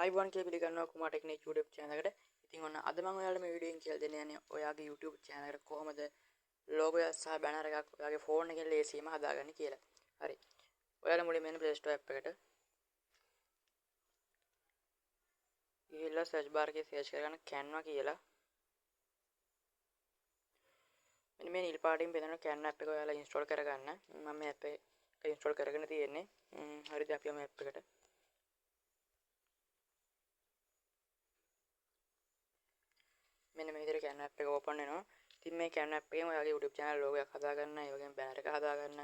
ආයිබෝන් කියලා පිළිගන්නවා කුමාර technique YouTube channel එකට. ඉතින් ඔන්න අද මම ඔයාලට මේ වීඩියෝ එකෙන් කියලා දෙන්න යන්නේ ඔයාගේ YouTube channel එකට කොහොමද logo එක සහ banner එකක් ඔයාගේ phone එකෙන් ලේසියෙන්ම හදාගන්නේ කියලා. හරි. ඔයාලා මුලින්ම එන්න Play Store app එකට. ගිහිල්ලා search bar එකේ search කරගන්න Canva කියලා. මෙන්න මේ නිල් පාටින් පෙන්නන Canva app එක ඔයාලා install කරගන්න. මම මේ app එක install කරගෙන තියෙන්නේ. හරිද අපි යමු app එකට. මෙන්න මේ විදිහට Canva app එක open වෙනවා. ඉතින් මේ Canva app එකෙන් ඔයාගේ YouTube channel logo එකක් හදාගන්න, ඒ වගේම banner එකක් හදාගන්න,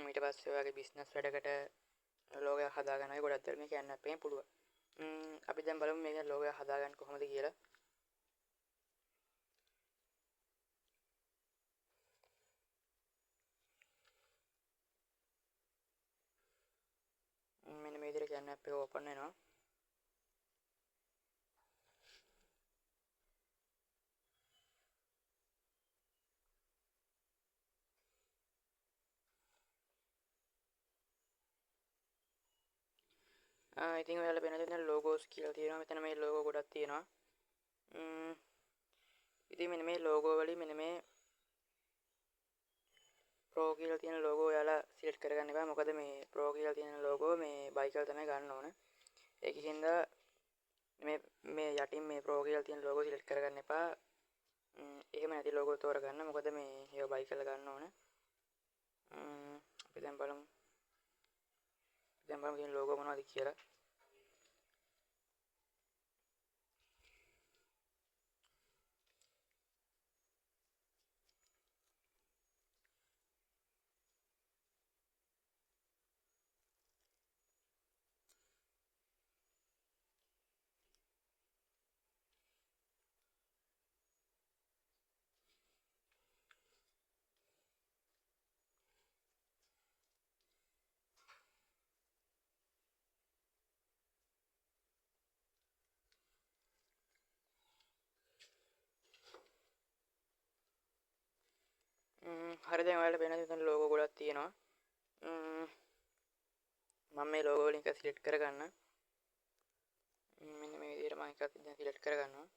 ඊට පස්සේ ඔයාගේ business වැඩකට logo එකක් හදාගන්න ඔය ගොඩක් දේවල් මේ Canva app එකෙන් පුළුවන්. අපි දැන් බලමු මේක logo එකක් හදාගන්න කොහොමද කියලා. මෙන්න මේ විදිහට Canva app එක open වෙනවා. ඉතින් ඔයාලා වෙන දෙන logos කියලා තියෙනවා. මෙතන මේ logo ගොඩක් තියෙනවා. ඉතින් මෙන්න මේ logo වලින් මෙන්න මේ pro කියලා තියෙන logo ඔයාලා select කරගන්න එපා. මොකද මේ pro කියලා තියෙන logo මේ buy කරලා තමයි ගන්න ඕන. ඒකින්ද මේ යටින් මේ pro කියලා තියෙන logo select කරගන්න එපා. එහෙම නැති logo තෝරගන්න. මොකද මේ ඒව buy කරලා ගන්න ඕන. අපි දැන් බලමු. කියන logo මොනවද කියලා. හරි දැන් ඔයාලට වෙන දෙන logo ගොඩක් තියෙනවා. මම මේ logo වලින් එක select කරගන්න. මෙන්න මේ විදිහට මම එකක් දැන් select කරගන්නවා.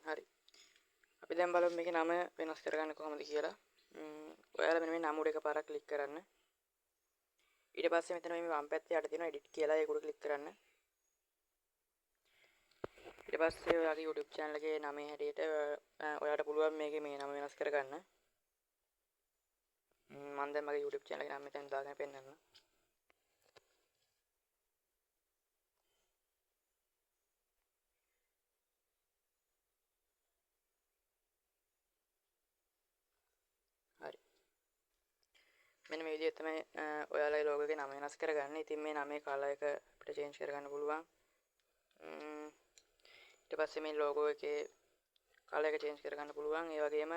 හරි. අපි දැන් බලමු මේකේ නම වෙනස් කරගන්න කොහොමද කියලා. ඔයාලා මෙන්න මේ නම උඩ එකපාරක් ක්ලික් කරන්න. ඊට පස්සේ මෙතන මේ වම් පැත්තේ යට තියෙනවා edit කියලා ඒක උඩ ක්ලික් කරන්න. ඊට පස්සේ ඔයාගේ YouTube channel එකේ නමේ හැටියට ඔයාලට පුළුවන් මේකේ මේ නම වෙනස් කරගන්න. මම දැන් මගේ YouTube channel එකේ නම මෙතන දාගෙන පෙන්නන්නම්. හරි. මෙන්න මේ විදිහට තමයි ඔයාලගේ logo එකේ නම වෙනස් කරගන්න. ඉතින් මේ නමේ color එක අපිට change කරගන්න පුළුවන්. ඊට පස්සේ මේ logo එකේ color එක change කරගන්න පුළුවන්. ඒ වගේම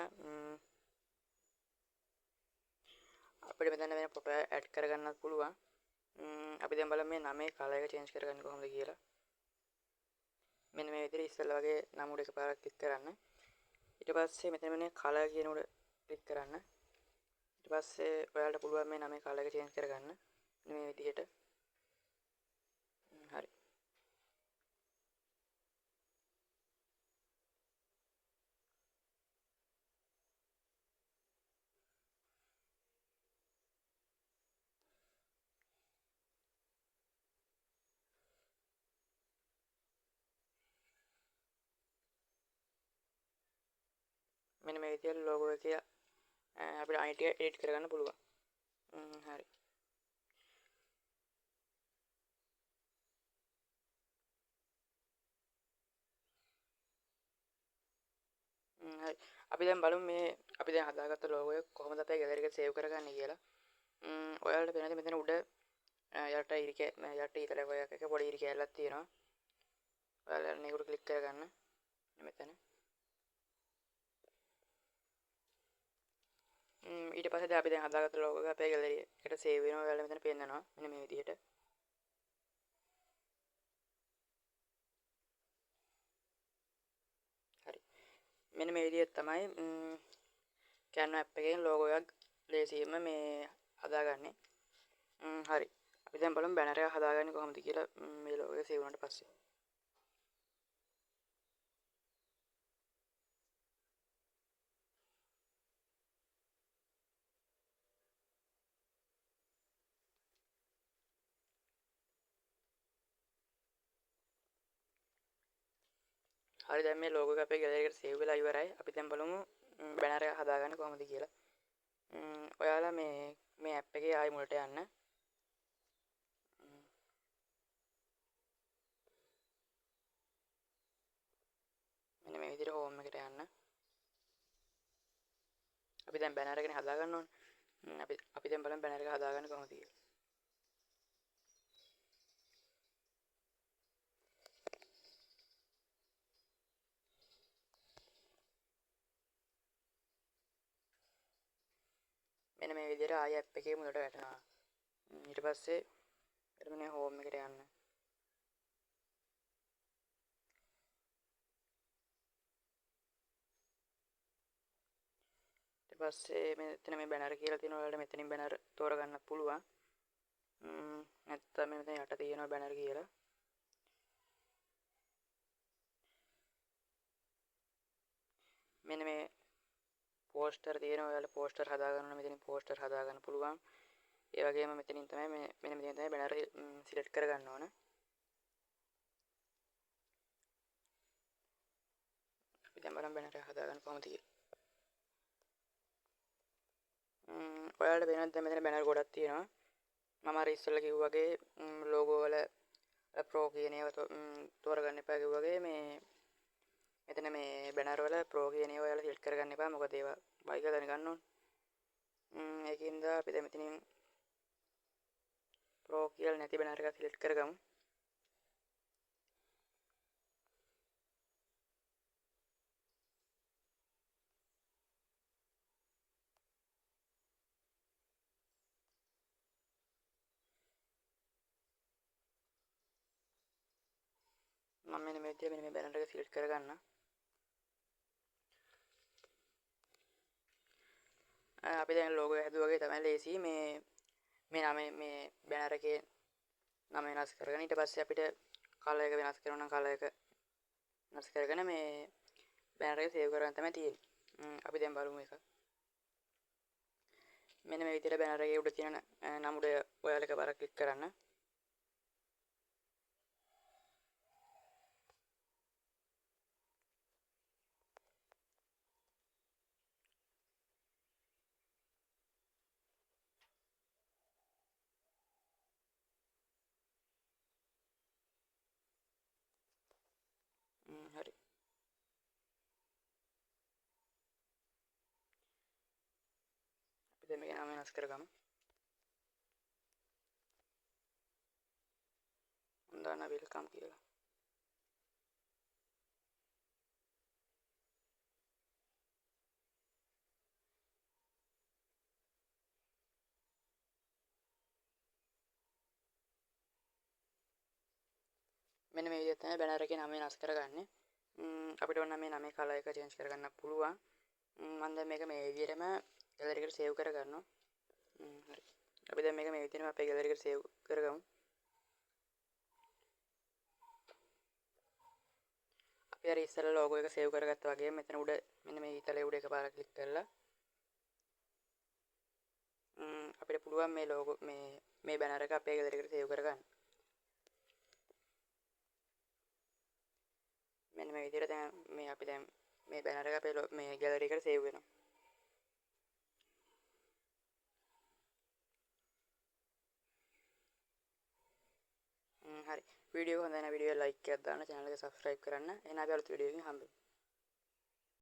අපිට මෙතන වෙන ෆොටෝ ඇඩ් කරගන්නත් පුළුවන්. අපි දැන් බලමු මේ නමේ color එක change කරගන්නේ කොහොමද කියලා. මෙන්න මේ විදිහට ඉස්සෙල්ලා වගේ නම උඩ එකපාරක් ක්ලික් කරන්න. ඊට පස්සේ මෙතන මේ color කියන උඩ ක්ලික් කරන්න. ඊට පස්සේ ඔයාලට පුළුවන් මේ නමේ color එක change කරගන්න. මේ විදිහට. හරි. මෙන්න මේ විදිහට logo එකේ අපිට අනිත් ටික edit කරගන්න පුළුවන්. හරි. හරි. අපි දැන් බලමු මේ අපි දැන් හදාගත්ත ලෝගෝ එක කොහොමද අපේ ගැලරි එකට සේව් කරගන්නේ කියලා. ඔයාලට පේනද මෙතන උඩ යට ඊතල ඔය එක පොඩි ඉරි කැලක් තියෙනවා. ඔයාලා මේකට ක්ලික් කරගන්න. මෙතන. ඊට පස්සේ දැන් අපි දැන් හදාගත්ත ලෝගෝ එක අපේ ගැලරි එකට සේව් වෙනවා. ඔයාලා මෙතන පෙන්නනවා. මෙන්න මේ විදිහට. හරි. මෙන්න මේ විදිහට තමයි Canva app එකෙන් ලෝගෝ එකක් ලේසියෙන්ම මේ හදාගන්නේ. හරි. අපි දැන් බලමු බැනර් එක හදාගන්නේ කොහොමද කියලා මේ ලෝගෝ එක සේව් වුණාට පස්සේ. හරි දැන් මේ ලෝගෝ එක අපේ ගැලරි එකට සේව් වෙලා ඉවරයි. අපි දැන් බලමු බැනර් එක හදාගන්නේ කොහොමද කියලා. ඔයාලා මේ ඇප් එකේ ආයි මුලට යන්න. මෙන්න මේ විදිහට හෝම් එකට යන්න. අපි දැන් බැනර් එකනේ හදාගන්න ඕනේ. අපි දැන් බලමු බැනර් එක හදාගන්නේ කොහොමද කියලා. මෙන්න මේ විදිහට ආයි ඇප් එකේ මුලට වැටෙනවා. ඊට පස්සේ එතන හෝම් එකට යන්න. ඊට පස්සේ මෙතන මේ බැනර් කියලා තියෙනවා. ඔයාලට මෙතනින් බැනර් තෝරගන්න පුළුවන්. නැත්නම් මෙතන යට තියෙනවා බැනර් කියලා. මෙන්න මේ පෝස්ටර් තියෙනවා. ඔයාලා පෝස්ටර් හදාගන්න ඕන. මෙතනින් පෝස්ටර් හදාගන්න පුළුවන්. ඒ වගේම මෙතනින් තමයි මෙන්න මෙතනින් තමයි බැනර් සිලෙක්ට් කරගන්න ඕන. අපි දැන් බලමු බැනර් එක හදාගන්න කොහොමද කියලා. ඔයාලට වෙනත් දැන් මෙතන බැනර් ගොඩක් තියෙනවා. මම අර ඉස්සෙල්ලා කිව්වා වගේ ලෝගෝ වල ප්‍රෝ කියන ඒවා තෝරගන්න එපා කිව්වා වගේ මේ මෙතන මේ බැනර් වල ප්‍රෝ කියන ඒවා ඔයාලා සිලෙක්ට් කරගන්න එපා. මොකද ඒවා බයි කියලා දැනගන්න ඕන. ඒකින්ද අපි දැන් මෙතනින් ප්‍රෝ කියලා නැති බැනර් එකක් සිලෙක්ට් කරගමු. මම මෙන්න මේ විදිහට මෙන්න මේ බැනර් එක සිලෙක්ට් කරගන්න. අපි දැන් ලෝගෝ එක හැදුවා වගේ තමයි ලේසි. මේ නම මේ බැනර් එකේ නම වෙනස් කරගෙන ඊට පස්සේ අපිට කලර් එක වෙනස් කරනවා නම් කලර් එක වෙනස් කරගෙන මේ බැනර් එක සේව් කරගන්න තමයි තියෙන්නේ. අපි දැන් බලමු එක. මෙන්න මේ විදිහට බැනර් එකේ උඩ තියෙන නම උඩ ඔයාලා එකපාරක් ක්ලික් කරන්න. හරි. අපි දැන් මේක නම වෙනස් කරගමු. දාන්න වෙල්කම් කියලා. මෙන්න මේ විදිහට තමයි බැනර් එකේ නම වෙනස් කරගන්නේ. අපිට ඕන නම් මේ නමේ කලර් එක චේන්ජ් කරගන්න පුළුවන්. මම දැන් මේක මේ විදිහටම ගැලරි එකට සේව් කරගන්නවා. හරි. අපි දැන් මේක මේ විදිහටම අපේ ගැලරි එකට සේව් කරගමු. අපි අර ඉස්සෙල්ලා ලෝගෝ එක සේව් කරගත්තා වගේ මෙතන උඩ මෙන්න මේ ඊතලයේ උඩ එකපාරක් ක්ලික් කරලා අපිට පුළුවන් මේ ලෝගෝ මේ බැනර් එක අපේ ගැලරි එකට සේව් කරගන්න. මෙන්න මේ විදිහට දැන් මේ අපි දැන් මේ බැනර් එක අපේ මේ ගැලරි එකට සේව් වෙනවා. හරි. වීඩියෝ එක හොඳ නම් වීඩියෝ එක ලයික් එකක් දාන්න, channel එක subscribe කරන්න. එහෙනම් අපි අලුත් වීඩියෝ එකකින් හම්බෙමු.